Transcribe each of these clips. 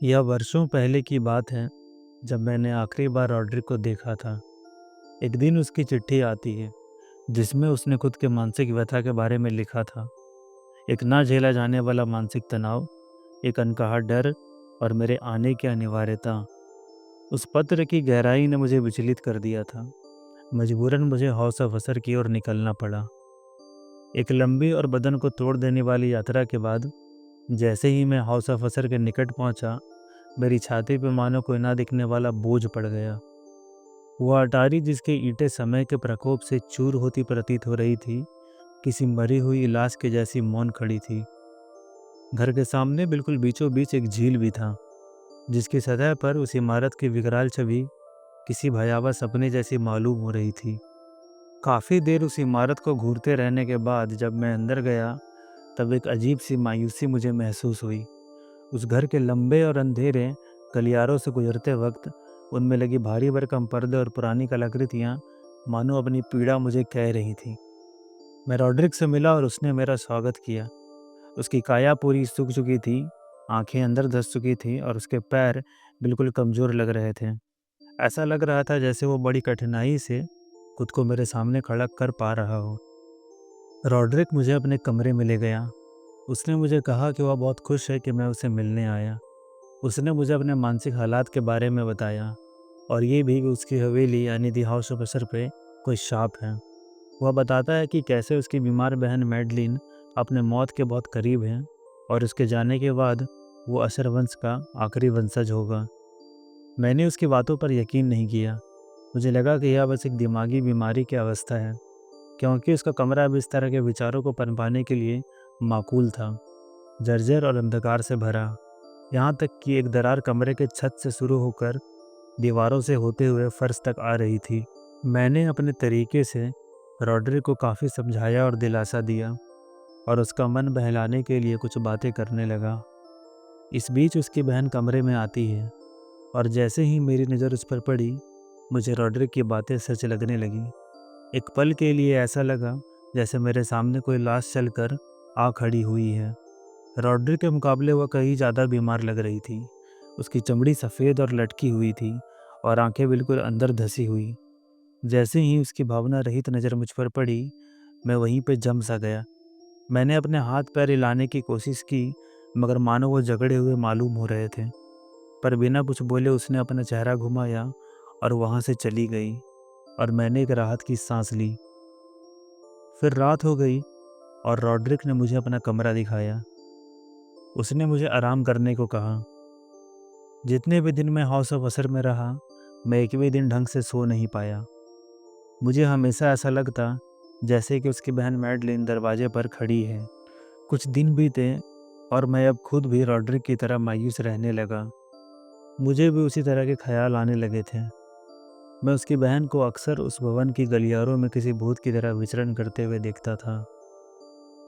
यह वर्षों पहले की बात है जब मैंने आखिरी बार रॉड्रिक को देखा था। एक दिन उसकी चिट्ठी आती है जिसमें उसने खुद के मानसिक व्यथा के बारे में लिखा था। एक ना झेला जाने वाला मानसिक तनाव, एक अनकहा डर और मेरे आने की अनिवार्यता। उस पत्र की गहराई ने मुझे विचलित कर दिया था। मजबूरन मुझे हौस अवसर की ओर निकलना पड़ा। एक लंबी और बदन को तोड़ देने वाली यात्रा के बाद जैसे ही मैं हौस अवसर के निकट पहुंचा, मेरी छाती पे मानो कोई ना दिखने वाला बोझ पड़ गया। वो अटारी जिसकी ईंटें समय के प्रकोप से चूर होती प्रतीत हो रही थी, किसी मरी हुई लाश के जैसी मौन खड़ी थी। घर के सामने बिल्कुल बीचों बीच एक झील भी था, जिसकी सतह पर उस इमारत की विकराल छवि किसी भयावह सपने जैसी मालूम हो रही थी। काफ़ी देर उस इमारत को घूरते रहने के बाद जब मैं अंदर गया, तब एक अजीब सी मायूसी मुझे महसूस हुई। उस घर के लंबे और अंधेरे गलियारों से गुजरते वक्त उनमें लगी भारी भरकम पर्दे और पुरानी कलाकृतियाँ मानो अपनी पीड़ा मुझे कह रही थी। मैं रॉड्रिक से मिला और उसने मेरा स्वागत किया। उसकी काया पूरी सूख चुकी थी, आंखें अंदर धंस चुकी थी और उसके पैर बिल्कुल कमज़ोर लग रहे थे। ऐसा लग रहा था जैसे वो बड़ी कठिनाई से खुद को मेरे सामने खड़ा कर पा रहा हो। रॉड्रिक मुझे अपने कमरे में ले गया। उसने मुझे कहा कि वह बहुत खुश है कि मैं उसे मिलने आया। उसने मुझे अपने मानसिक हालात के बारे में बताया और ये भी कि उसकी हवेली यानी दी हाउस ऑफ असर पे कोई शाप है। वह बताता है कि कैसे उसकी बीमार बहन मैडलिन अपने मौत के बहुत करीब है और उसके जाने के बाद वो असर वंश का आखिरी वंशज होगा। मैंने उसकी बातों पर यकीन नहीं किया। मुझे लगा कि यह बस एक दिमागी बीमारी की अवस्था है, क्योंकि उसका कमरा अब इस तरह के विचारों को पनपाने के लिए माकूल था, जर्जर और अंधकार से भरा। यहाँ तक कि एक दरार कमरे के छत से शुरू होकर दीवारों से होते हुए फर्श तक आ रही थी। मैंने अपने तरीके से रॉड्रिक को काफ़ी समझाया और दिलासा दिया और उसका मन बहलाने के लिए कुछ बातें करने लगा। इस बीच उसकी बहन कमरे में आती है और जैसे ही मेरी नज़र उस पर पड़ी, मुझे रॉड्रिक की बातें सच लगने लगी। एक पल के लिए ऐसा लगा जैसे मेरे सामने कोई लाश चलकर आ खड़ी हुई है। रॉड्रिक के मुकाबले वह कहीं ज़्यादा बीमार लग रही थी। उसकी चमड़ी सफ़ेद और लटकी हुई थी और आंखें बिल्कुल अंदर धसी हुई। जैसे ही उसकी भावना रहित नज़र मुझ पर पड़ी, मैं वहीं पे जम सा गया। मैंने अपने हाथ पैर हिलाने की कोशिश की, मगर मानो वो जकड़े हुए मालूम हो रहे थे। पर बिना कुछ बोले उसने अपना चेहरा घुमाया और वहाँ से चली गई और मैंने एक राहत की सांस ली। फिर रात हो गई और रॉड्रिक ने मुझे अपना कमरा दिखाया। उसने मुझे आराम करने को कहा। जितने भी दिन मैं हाउस ऑफ असर में रहा, मैं एक भी दिन ढंग से सो नहीं पाया। मुझे हमेशा ऐसा लगता जैसे कि उसकी बहन मैडलिन दरवाजे पर खड़ी है। कुछ दिन बीते और मैं अब खुद भी रॉड्रिक की तरह मायूस रहने लगा। मुझे भी उसी तरह के ख्याल आने लगे थे। मैं उसकी बहन को अक्सर उस भवन की गलियारों में किसी भूत की तरह विचरण करते हुए देखता था।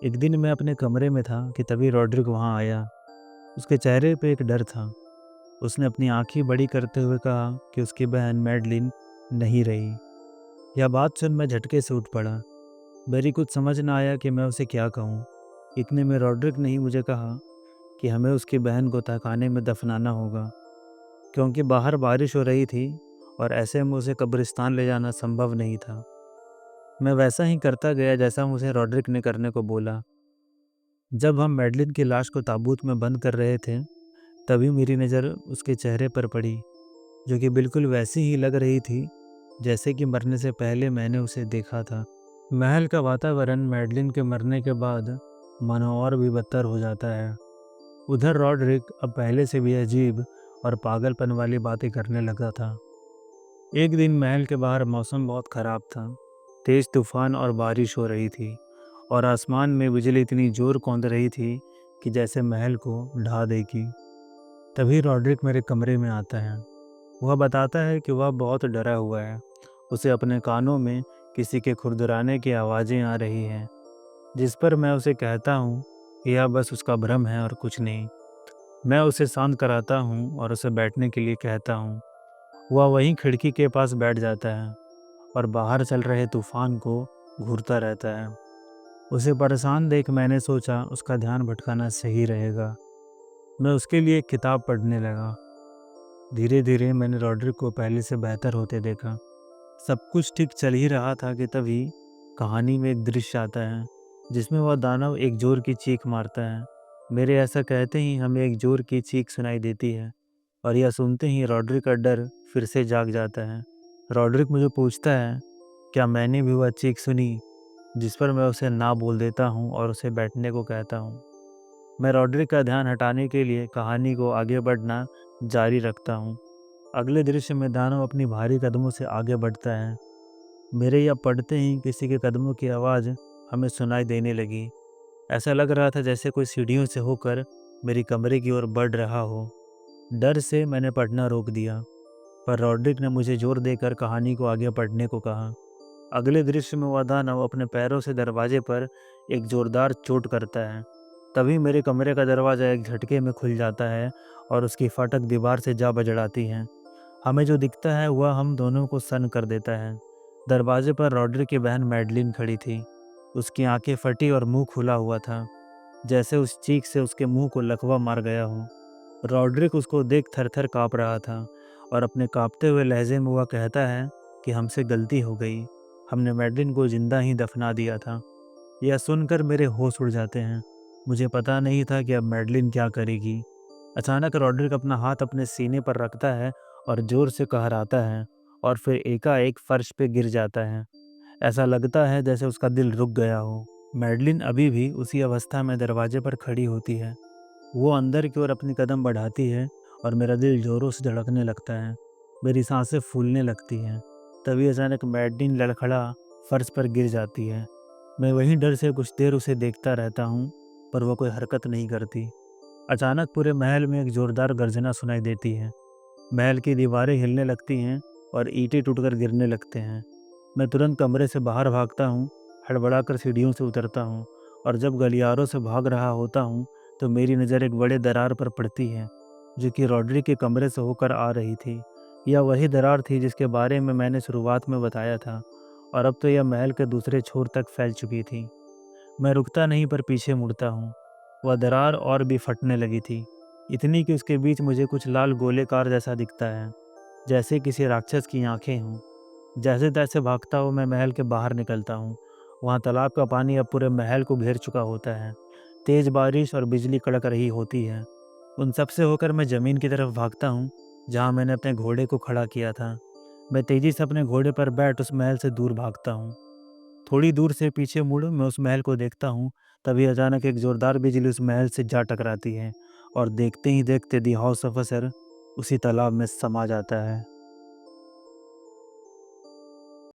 एक दिन मैं अपने कमरे में था कि तभी रॉड्रिक वहाँ आया। उसके चेहरे पे एक डर था। उसने अपनी आंखें बड़ी करते हुए कहा कि उसकी बहन मैडलिन नहीं रही। यह बात सुन मैं झटके से उठ पड़ा। मेरी कुछ समझ ना आया कि मैं उसे क्या कहूँ। इतने में रॉड्रिक ने ही मुझे कहा कि हमें उसकी बहन को तहखाने में दफनाना होगा, क्योंकि बाहर बारिश हो रही थी और ऐसे में उसे कब्रिस्तान ले जाना संभव नहीं था। मैं वैसा ही करता गया जैसा मुझे रॉड्रिक ने करने को बोला। जब हम मैडलिन की लाश को ताबूत में बंद कर रहे थे, तभी मेरी नज़र उसके चेहरे पर पड़ी, जो कि बिल्कुल वैसी ही लग रही थी जैसे कि मरने से पहले मैंने उसे देखा था। महल का वातावरण मैडलिन के मरने के बाद मानो और भी बदतर हो जाता है। उधर रॉड्रिक अब पहले से भी अजीब और पागलपन वाली बातें करने लगा था। एक दिन महल के बाहर मौसम बहुत ख़राब था। तेज़ तूफान और बारिश हो रही थी और आसमान में बिजली इतनी जोर कौंध रही थी कि जैसे महल को ढा देगी। तभी रॉड्रिक मेरे कमरे में आता है। वह बताता है कि वह बहुत डरा हुआ है। उसे अपने कानों में किसी के खुरदुराने की आवाज़ें आ रही हैं, जिस पर मैं उसे कहता हूँ कि यह बस उसका भ्रम है और कुछ नहीं। मैं उसे शांत कराता हूँ और उसे बैठने के लिए कहता हूँ। वह वहीं खिड़की के पास बैठ जाता है और बाहर चल रहे तूफान को घूरता रहता है। उसे परेशान देख मैंने सोचा उसका ध्यान भटकाना सही रहेगा। मैं उसके लिए एक किताब पढ़ने लगा। धीरे धीरे मैंने रॉड्रिक को पहले से बेहतर होते देखा। सब कुछ ठीक चल ही रहा था कि तभी कहानी में एक दृश्य आता है जिसमें वह दानव एक जोर की चीख मारता है। मेरे ऐसा कहते ही हमें एक जोर की चीख सुनाई देती है और यह सुनते ही रॉड्रिक का डर फिर से जाग जाता है। रॉड्रिक मुझे पूछता है, क्या मैंने भी वह चीख सुनी? जिस पर मैं उसे ना बोल देता हूँ और उसे बैठने को कहता हूँ। मैं रॉड्रिक का ध्यान हटाने के लिए कहानी को आगे बढ़ना जारी रखता हूँ। अगले दृश्य में दानव अपनी भारी कदमों से आगे बढ़ता है। मेरे यह पढ़ते ही किसी के कदमों की आवाज़ हमें सुनाई देने लगी। ऐसा लग रहा था जैसे कोई सीढ़ियों से होकर मेरी कमरे की ओर बढ़ रहा हो। डर से मैंने पढ़ना रोक दिया, पर रॉड्रिक ने मुझे जोर देकर कहानी को आगे पढ़ने को कहा। अगले दृश्य में वह दानव अपने पैरों से दरवाजे पर एक जोरदार चोट करता है। तभी मेरे कमरे का दरवाज़ा एक झटके में खुल जाता है और उसकी फाटक दीवार से जा बजड़ाती है। हमें जो दिखता है वह हम दोनों को सन्न कर देता है। दरवाजे पर रॉड्रिक की बहन मैडलिन खड़ी थी। उसकी आंखें फटी और मुंह खुला हुआ था, जैसे उस चीख से उसके मुंह को लकवा मार गया हो। रॉड्रिक उसको देख थर-थर काँप रहा था और अपने काँपते हुए लहजे में वह कहता है कि हमसे गलती हो गई। हमने मैडलिन को ज़िंदा ही दफना दिया था। यह सुनकर मेरे होश उड़ जाते हैं। मुझे पता नहीं था कि अब मैडलिन क्या करेगी। अचानक रॉड्रिक अपना हाथ अपने सीने पर रखता है और ज़ोर से कहराता है और फिर एकाएक फर्श पे गिर जाता है। ऐसा लगता है जैसे उसका दिल रुक गया हो। मैडलिन अभी भी उसी अवस्था में दरवाजे पर खड़ी होती है। वो अंदर की ओर अपनी कदम बढ़ाती है और मेरा दिल ज़ोरों से धड़कने लगता है। मेरी सांसें फूलने लगती हैं। तभी अचानक मैडलिन लड़खड़ा फर्श पर गिर जाती है। मैं वहीं डर से कुछ देर उसे देखता रहता हूँ, पर वह कोई हरकत नहीं करती। अचानक पूरे महल में एक जोरदार गर्जना सुनाई देती है। महल की दीवारें हिलने लगती हैं और ईंटें टूटकर गिरने लगते हैं। मैं तुरंत कमरे से बाहर भागता हूँ, हड़बड़ाकर सीढ़ियों से उतरता हूँ और जब गलियारों से भाग रहा होता हूँ, तो मेरी नज़र एक बड़े दरार पर पड़ती है, जो कि रॉड्रिक के कमरे से होकर आ रही थी। यह वही दरार थी जिसके बारे में मैंने शुरुआत में बताया था और अब तो यह महल के दूसरे छोर तक फैल चुकी थी। मैं रुकता नहीं पर पीछे मुड़ता हूँ। वह दरार और भी फटने लगी थी, इतनी कि उसके बीच मुझे कुछ लाल गोलेकार जैसा दिखता है, जैसे किसी राक्षस की आंखें हों। जैसे तैसे भागता हुआ मैं महल के बाहर निकलता हूँ। वहाँ तालाब का पानी अब पूरे महल को घेर चुका होता है। तेज बारिश और बिजली कड़क रही होती है। उन सब से होकर मैं ज़मीन की तरफ भागता हूँ, जहाँ मैंने अपने घोड़े को खड़ा किया था। मैं तेज़ी से अपने घोड़े पर बैठ उस महल से दूर भागता हूँ। थोड़ी दूर से पीछे मुड़ मैं उस महल को देखता हूँ, तभी अचानक एक ज़ोरदार बिजली उस महल से जा टकराती है और देखते ही देखते दी हाउस ऑफ़िसर उसी तालाब में समा जाता है।